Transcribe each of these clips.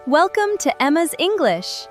Welcome to Emma's English.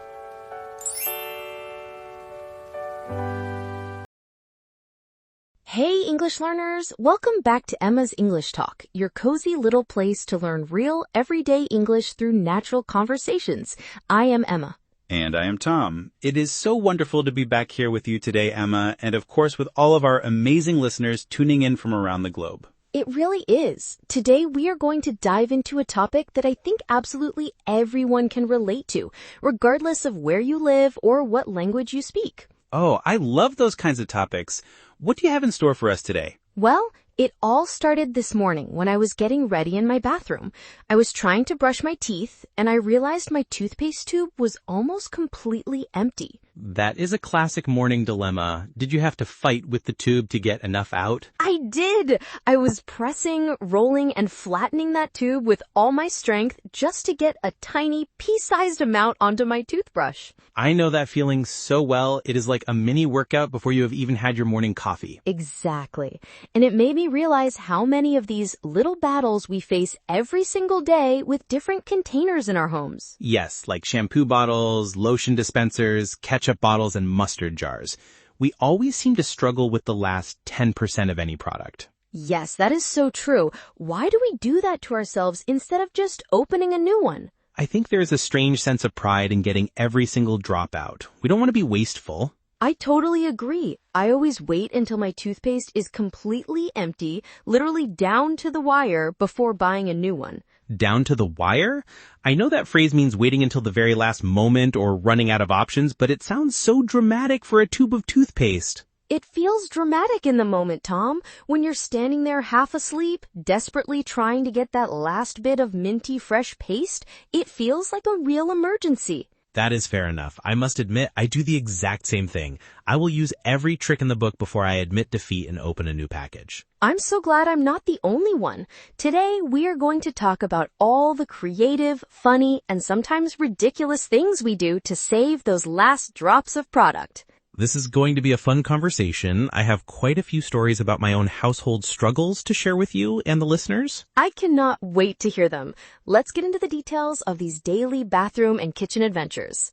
Hey English learners, welcome back to Emma's English Talk, your cozy little place to learn real, everyday English through natural conversations. I am Emma. And I am Tom. It is so wonderful to be back here with you today, Emma, and of course with all of our amazing listeners tuning in from around the globe. It really is. Today we are going to dive into a topic that I think absolutely everyone can relate to, regardless of where you live or what language you speak. Oh, I love those kinds of topics. What do you have in store for us today? Well, it all started this morning when I was getting ready in my bathroom. I was trying to brush my teeth, and I realized my toothpaste tube was almost completely empty. That is a classic morning dilemma. Did you have to fight with the tube to get enough out? I did! I was pressing, rolling, and flattening that tube with all my strength just to get a tiny pea-sized amount onto my toothbrush. I know that feeling so well. It is like a mini workout before you have even had your morning coffee. Exactly. And it made me realize how many of these little battles we face every single day with different containers in our homes. Yes, like shampoo bottles, lotion dispensers, ketchup bottles, and mustard jars. We always seem to struggle with the last 10% of any product. Yes, that is so true. Why do we do that to ourselves instead of just opening a new one? I think there is a strange sense of pride in getting every single drop out. We don't want to be wasteful. I totally agree. I always wait until my toothpaste is completely empty, literally down to the wire, before buying a new one. Down to the wire? I know that phrase means waiting until the very last moment or running out of options, but it sounds so dramatic for a tube of toothpaste. It feels dramatic in the moment, Tom, when you're standing there half asleep, desperately trying to get that last bit of minty fresh paste. It feels like a real emergency. That is fair enough. I must admit, I do the exact same thing. I will use every trick in the book before I admit defeat and open a new package. I'm so glad I'm not the only one. Today, we are going to talk about all the creative, funny, and sometimes ridiculous things we do to save those last drops of product. This is going to be a fun conversation. I have quite a few stories about my own household struggles to share with you and the listeners. I cannot wait to hear them. Let's get into the details of these daily bathroom and kitchen adventures.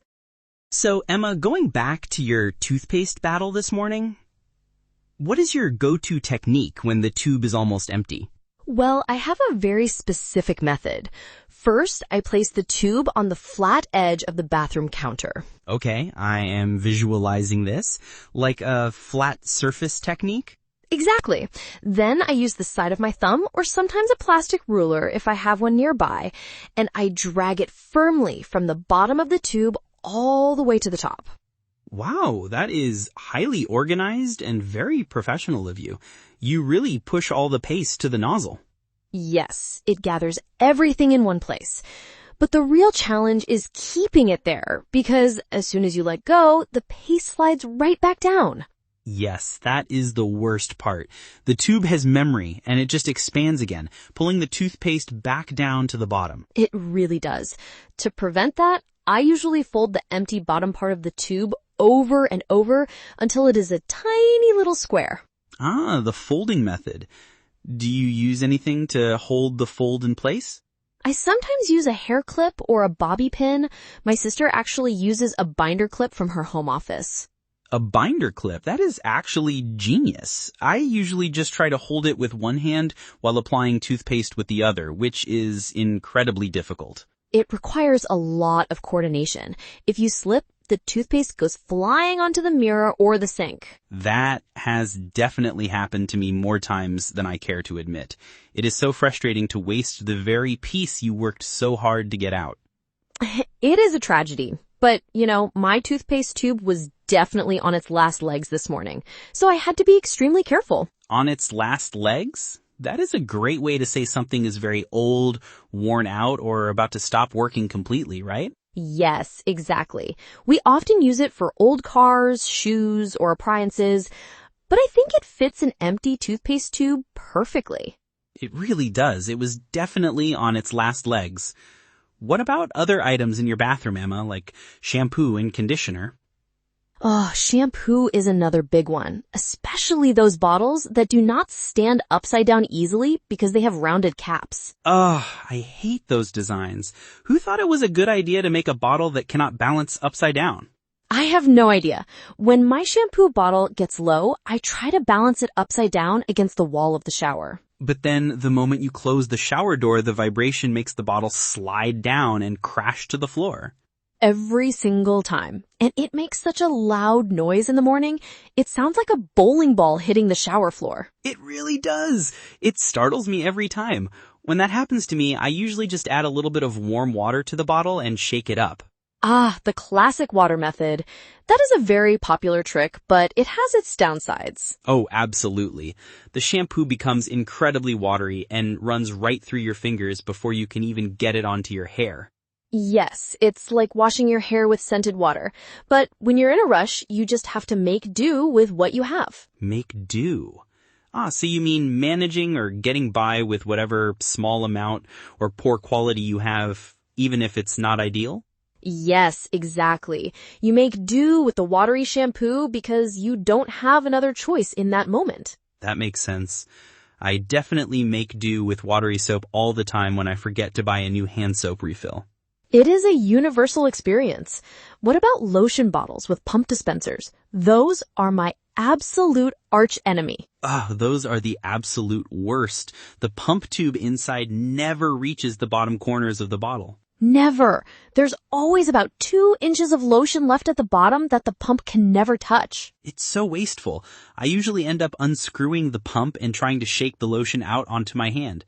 So, Emma, going back to your toothpaste battle this morning, what is your go-to technique when the tube is almost empty? Well, I have a very specific method. First, I place the tube on the flat edge of the bathroom counter. Okay, I am visualizing this, like a flat surface technique. Exactly. Then I use the side of my thumb or sometimes a plastic ruler if I have one nearby, and I drag it firmly from the bottom of the tube all the way to the top. Wow, that is highly organized and very professional of you. You really push all the paste to the nozzle. Yes, it gathers everything in one place. But the real challenge is keeping it there, because as soon as you let go, the paste slides right back down. Yes, that is the worst part. The tube has memory, and it just expands again, pulling the toothpaste back down to the bottom. It really does. To prevent that, I usually fold the empty bottom part of the tube over and over until it is a tiny little square. Ah, the folding method. Do you use anything to hold the fold in place? I sometimes use a hair clip or a bobby pin. My sister actually uses a binder clip from her home office. A binder clip? That is actually genius. I usually just try to hold it with one hand while applying toothpaste with the other, which is incredibly difficult. It requires a lot of coordination. If you slip, the toothpaste goes flying onto the mirror or the sink. That has definitely happened to me more times than I care to admit. It is so frustrating to waste the very piece you worked so hard to get out. It is a tragedy. But, my toothpaste tube was definitely on its last legs this morning, so I had to be extremely careful. On its last legs? That is a great way to say something is very old, worn out, or about to stop working completely, right? Yes, exactly. We often use it for old cars, shoes, or appliances, but I think it fits an empty toothpaste tube perfectly. It really does. It was definitely on its last legs. What about other items in your bathroom, Emma, like shampoo and conditioner? Oh, shampoo is another big one, especially those bottles that do not stand upside down easily because they have rounded caps. Ugh, I hate those designs. Who thought it was a good idea to make a bottle that cannot balance upside down? I have no idea. When my shampoo bottle gets low, I try to balance it upside down against the wall of the shower. But then the moment you close the shower door, the vibration makes the bottle slide down and crash to the floor. Every single time. And it makes such a loud noise in the morning. It sounds like a bowling ball hitting the shower floor. It really does. It startles me every time. When that happens to me, I usually just add a little bit of warm water to the bottle and shake it up. Ah, the classic water method. That is a very popular trick, but it has its downsides. Oh, absolutely. The shampoo becomes incredibly watery and runs right through your fingers before you can even get it onto your hair. Yes, it's like washing your hair with scented water. But when you're in a rush, you just have to make do with what you have. Make do. Ah, so you mean managing or getting by with whatever small amount or poor quality you have, even if it's not ideal? Yes, exactly. You make do with the watery shampoo because you don't have another choice in that moment. That makes sense. I definitely make do with watery soap all the time when I forget to buy a new hand soap refill. It is a universal experience. What about lotion bottles with pump dispensers? Those are my absolute arch enemy. Ah, those are the absolute worst. The pump tube inside never reaches the bottom corners of the bottle. Never. There's always about 2 inches of lotion left at the bottom that the pump can never touch. It's so wasteful. I usually end up unscrewing the pump and trying to shake the lotion out onto my hand.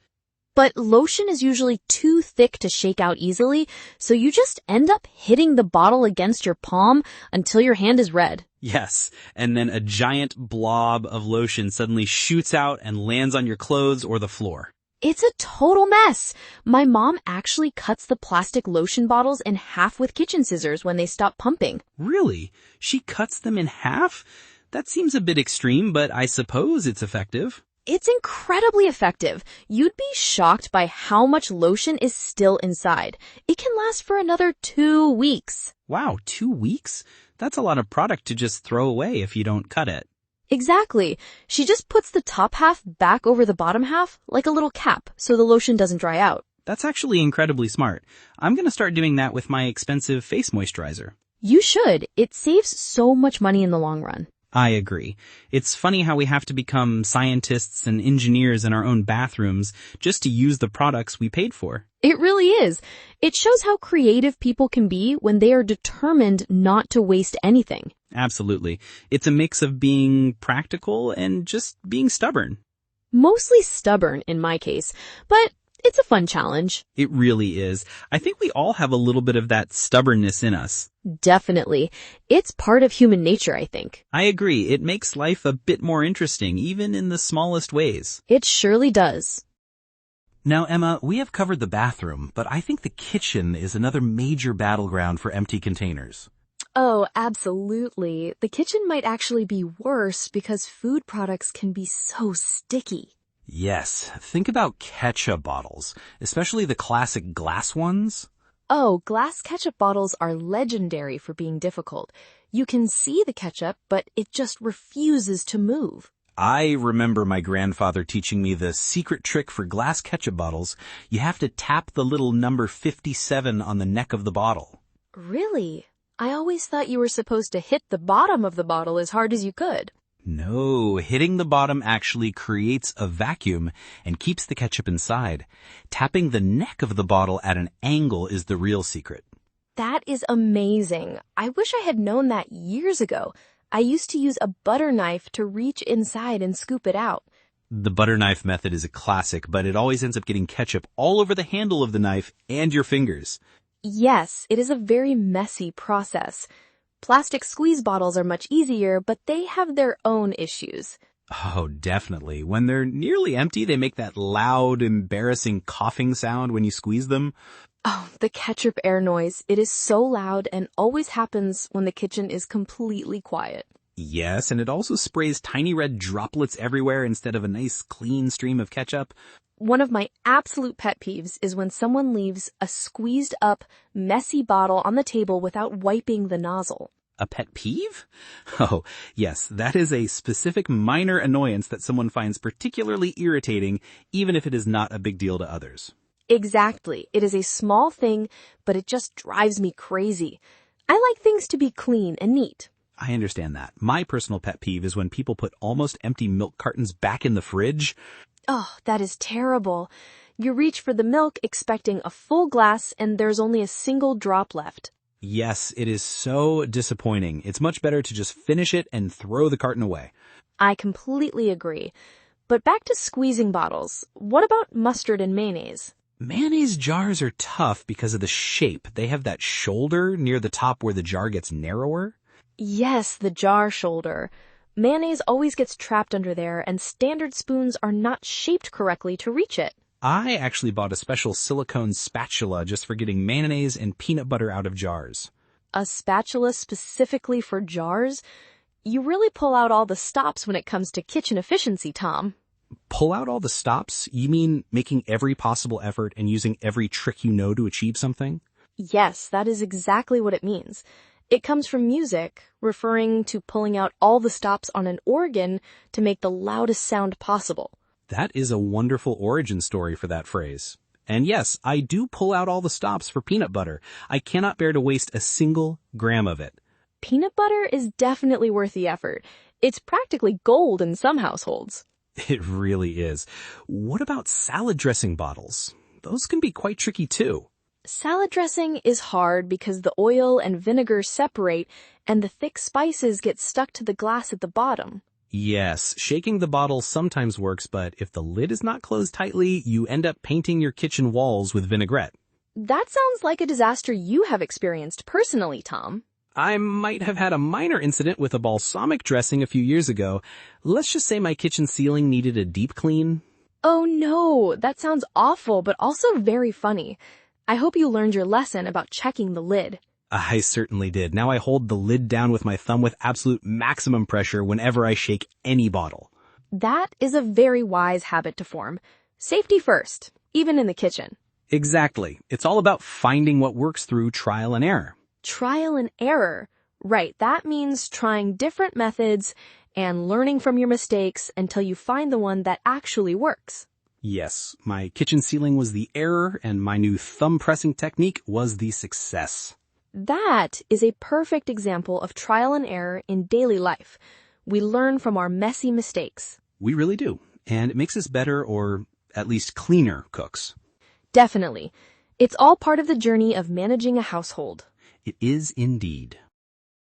But lotion is usually too thick to shake out easily, so you just end up hitting the bottle against your palm until your hand is red. Yes, and then a giant blob of lotion suddenly shoots out and lands on your clothes or the floor. It's a total mess. My mom actually cuts the plastic lotion bottles in half with kitchen scissors when they stop pumping. Really? She cuts them in half? That seems a bit extreme, but I suppose it's effective. It's incredibly effective. You'd be shocked by how much lotion is still inside. It can last for another 2 weeks. Wow, 2 weeks? That's a lot of product to just throw away if you don't cut it. Exactly. She just puts the top half back over the bottom half like a little cap so the lotion doesn't dry out. That's actually incredibly smart. I'm going to start doing that with my expensive face moisturizer. You should. It saves so much money in the long run. I agree. It's funny how we have to become scientists and engineers in our own bathrooms just to use the products we paid for. It really is. It shows how creative people can be when they are determined not to waste anything. Absolutely. It's a mix of being practical and just being stubborn. Mostly stubborn in my case, but it's a fun challenge. It really is. I think we all have a little bit of that stubbornness in us. Definitely. It's part of human nature, I think. I agree. It makes life a bit more interesting, even in the smallest ways. It surely does. Now, Emma, we have covered the bathroom, but I think the kitchen is another major battleground for empty containers. Oh, absolutely. The kitchen might actually be worse because food products can be so sticky. Yes, think about ketchup bottles, especially the classic glass ones. Oh, glass ketchup bottles are legendary for being difficult. You can see the ketchup, but it just refuses to move. I remember my grandfather teaching me the secret trick for glass ketchup bottles. You have to tap the little number 57 on the neck of the bottle. Really? I always thought you were supposed to hit the bottom of the bottle as hard as you could. No, hitting the bottom actually creates a vacuum and keeps the ketchup inside. Tapping the neck of the bottle at an angle is the real secret. That is amazing. I wish I had known that years ago. I used to use a butter knife to reach inside and scoop it out. The butter knife method is a classic, but it always ends up getting ketchup all over the handle of the knife and your fingers. Yes, it is a very messy process. Plastic squeeze bottles are much easier, but they have their own issues. Oh, definitely. When they're nearly empty, they make that loud, embarrassing coughing sound when you squeeze them. Oh, the ketchup air noise. It is so loud and always happens when the kitchen is completely quiet. Yes, and it also sprays tiny red droplets everywhere instead of a nice clean stream of ketchup. One of my absolute pet peeves is when someone leaves a squeezed up, messy bottle on the table without wiping the nozzle. A pet peeve? Oh, yes, that is a specific minor annoyance that someone finds particularly irritating, even if it is not a big deal to others. Exactly. It is a small thing, but it just drives me crazy. I like things to be clean and neat. I understand that. My personal pet peeve is when people put almost empty milk cartons back in the fridge. Oh, that is terrible. You reach for the milk expecting a full glass and there's only a single drop left. Yes, it is so disappointing. It's much better to just finish it and throw the carton away. I completely agree. But back to squeezing bottles. What about mustard and mayonnaise? Mayonnaise jars are tough because of the shape. They have that shoulder near the top where the jar gets narrower. Yes, the jar shoulder. Mayonnaise always gets trapped under there, and standard spoons are not shaped correctly to reach it. I actually bought a special silicone spatula just for getting mayonnaise and peanut butter out of jars. A spatula specifically for jars? You really pull out all the stops when it comes to kitchen efficiency, Tom. Pull out all the stops? You mean making every possible effort and using every trick you know to achieve something? Yes, that is exactly what it means. It comes from music, referring to pulling out all the stops on an organ to make the loudest sound possible. That is a wonderful origin story for that phrase. And yes, I do pull out all the stops for peanut butter. I cannot bear to waste a single gram of it. Peanut butter is definitely worth the effort. It's practically gold in some households. It really is. What about salad dressing bottles? Those can be quite tricky too. Salad dressing is hard because the oil and vinegar separate and the thick spices get stuck to the glass at the bottom. Yes, shaking the bottle sometimes works, but if the lid is not closed tightly, you end up painting your kitchen walls with vinaigrette. That sounds like a disaster you have experienced personally, Tom. I might have had a minor incident with a balsamic dressing a few years ago. Let's just say my kitchen ceiling needed a deep clean. Oh no, that sounds awful, but also very funny. I hope you learned your lesson about checking the lid. I certainly did. Now I hold the lid down with my thumb with absolute maximum pressure whenever I shake any bottle. That is a very wise habit to form. Safety first, even in the kitchen. Exactly. It's all about finding what works through trial and error. Trial and error. Right, that means trying different methods and learning from your mistakes until you find the one that actually works. Yes, my kitchen ceiling was the error and my new thumb pressing technique was the success. That is a perfect example of trial and error in daily life. We learn from our messy mistakes. We really do. And it makes us better or at least cleaner cooks. Definitely. It's all part of the journey of managing a household. It is indeed.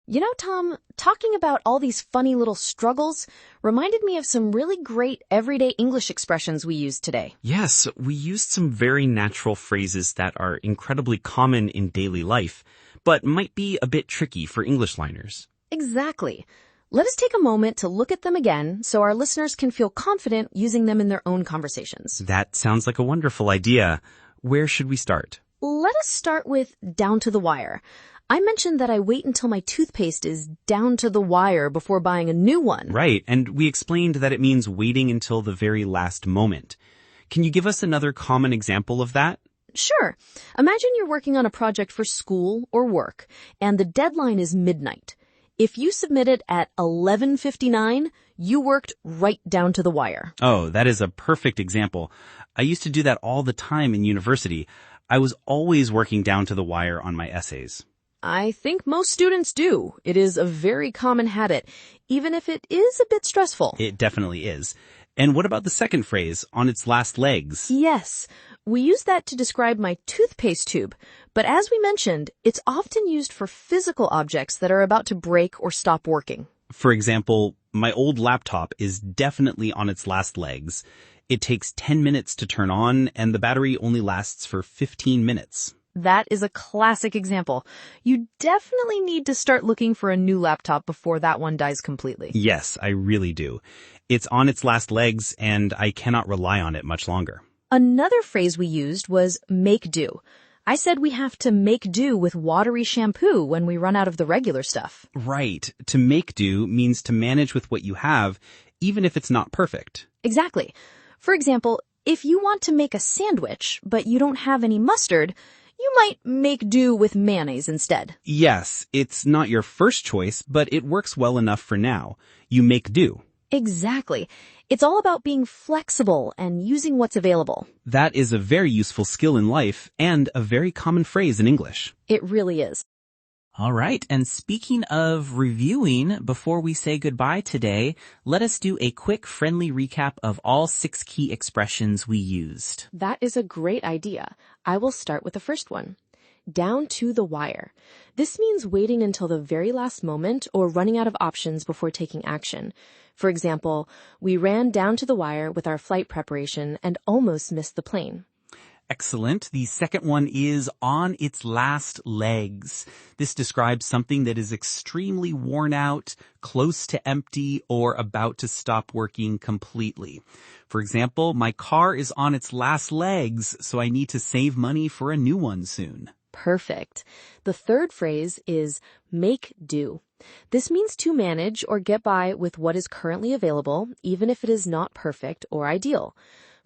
You know, Tom, talking about all these funny little struggles reminded me of some really great everyday English expressions we used today. Yes, we used some very natural phrases that are incredibly common in daily life, but might be a bit tricky for English learners. Exactly. Let us take a moment to look at them again so our listeners can feel confident using them in their own conversations. That sounds like a wonderful idea. Where should we start? Let us start with down to the wire. I mentioned that I wait until my toothpaste is down to the wire before buying a new one. Right, and we explained that it means waiting until the very last moment. Can you give us another common example of that? Sure. Imagine you're working on a project for school or work, and the deadline is midnight. If you submit it at 11:59, you worked right down to the wire. Oh, that is a perfect example. I used to do that all the time in university. I was always working down to the wire on my essays. I think most students do. It is a very common habit, even if it is a bit stressful. It definitely is. And what about the second phrase, on its last legs? Yes, we use that to describe my toothpaste tube, but as we mentioned, it's often used for physical objects that are about to break or stop working. For example, my old laptop is definitely on its last legs. It takes 10 minutes to turn on, and the battery only lasts for 15 minutes. That is a classic example. You definitely need to start looking for a new laptop before that one dies completely. Yes, I really do. It's on its last legs, and I cannot rely on it much longer. Another phrase we used was make do. I said we have to make do with watery shampoo when we run out of the regular stuff. Right. To make do means to manage with what you have, even if it's not perfect. Exactly. For example, if you want to make a sandwich, but you don't have any mustard, You might make do with mayonnaise instead. Yes, it's not your first choice, but it works well enough for now. You make do. Exactly. It's all about being flexible and using what's available. That is a very useful skill in life and a very common phrase in English. It really is. All right, and speaking of reviewing, before we say goodbye today, let us do a quick friendly recap of all 6 key expressions we used. That is a great idea. I will start with the first one. Down to the wire. This means waiting until the very last moment or running out of options before taking action. For example, we ran down to the wire with our flight preparation and almost missed the plane. Excellent. The second one is on its last legs. This describes something that is extremely worn out, close to empty, or about to stop working completely. For example, my car is on its last legs, so I need to save money for a new one soon. Perfect. The third phrase is make do. This means to manage or get by with what is currently available, even if it is not perfect or ideal.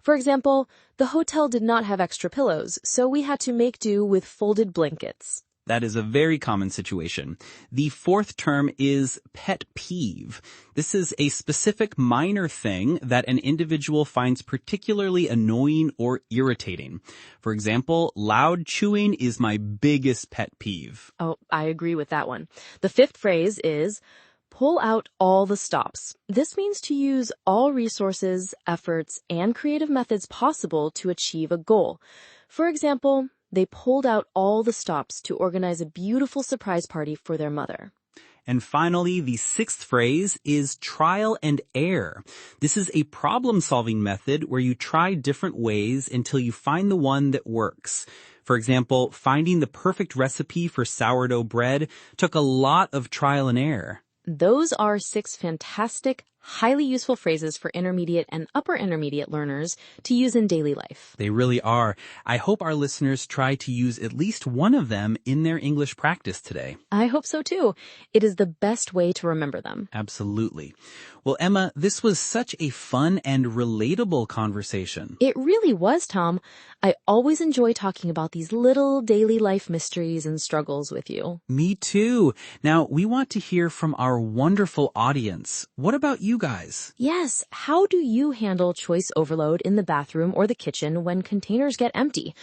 For example, the hotel did not have extra pillows, so we had to make do with folded blankets. That is a very common situation. The fourth term is pet peeve. This is a specific minor thing that an individual finds particularly annoying or irritating. For example, loud chewing is my biggest pet peeve. Oh, I agree with that one. The fifth phrase is pull out all the stops. This means to use all resources, efforts, and creative methods possible to achieve a goal. For example, they pulled out all the stops to organize a beautiful surprise party for their mother. And finally, the sixth phrase is trial and error. This is a problem-solving method where you try different ways until you find the one that works. For example, finding the perfect recipe for sourdough bread took a lot of trial and error. Those are 6 fantastic, highly useful phrases for intermediate and upper intermediate learners to use in daily life. They really are. I hope our listeners try to use at least one of them in their English practice today. I hope so too. It is the best way to remember them. Absolutely. Well, Emma, this was such a fun and relatable conversation. It really was, Tom. I always enjoy talking about these little daily life mysteries and struggles with you. Me too. Now, we want to hear from our wonderful audience. What about you guys? Yes, how do you handle choice overload in the bathroom or the kitchen when containers get empty?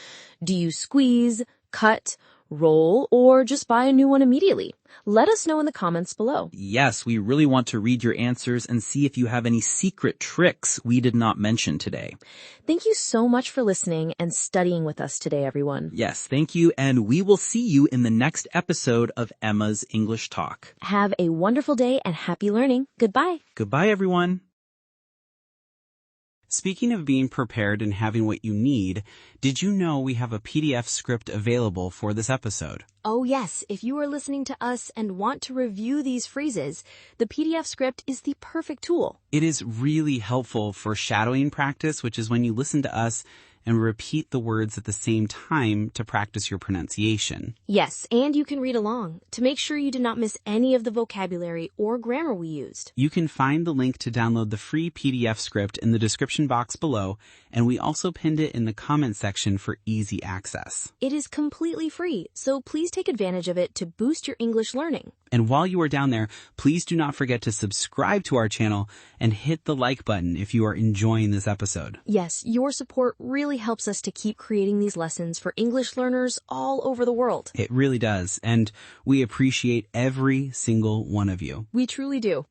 Do you squeeze, cut, roll, or just buy a new one immediately? Let us know in the comments below. Yes, we really want to read your answers and see if you have any secret tricks we did not mention today. Thank you so much for listening and studying with us today, everyone. Yes, thank you, and we will see you in the next episode of Emma's English Talk. Have a wonderful day and happy learning. Goodbye. Goodbye, everyone. Speaking of being prepared and having what you need, did you know we have a PDF script available for this episode? Oh yes, if you are listening to us and want to review these phrases, the PDF script is the perfect tool. It is really helpful for shadowing practice, which is when you listen to us and repeat the words at the same time to practice your pronunciation. Yes, and you can read along to make sure you did not miss any of the vocabulary or grammar we used. You can find the link to download the free PDF script in the description box below, and we also pinned it in the comment section for easy access. It is completely free, so please take advantage of it to boost your English learning. And while you are down there, please do not forget to subscribe to our channel and hit the like button if you are enjoying this episode. Yes, your support really helps us to keep creating these lessons for English learners all over the world. It really does, and we appreciate every single one of you. We truly do.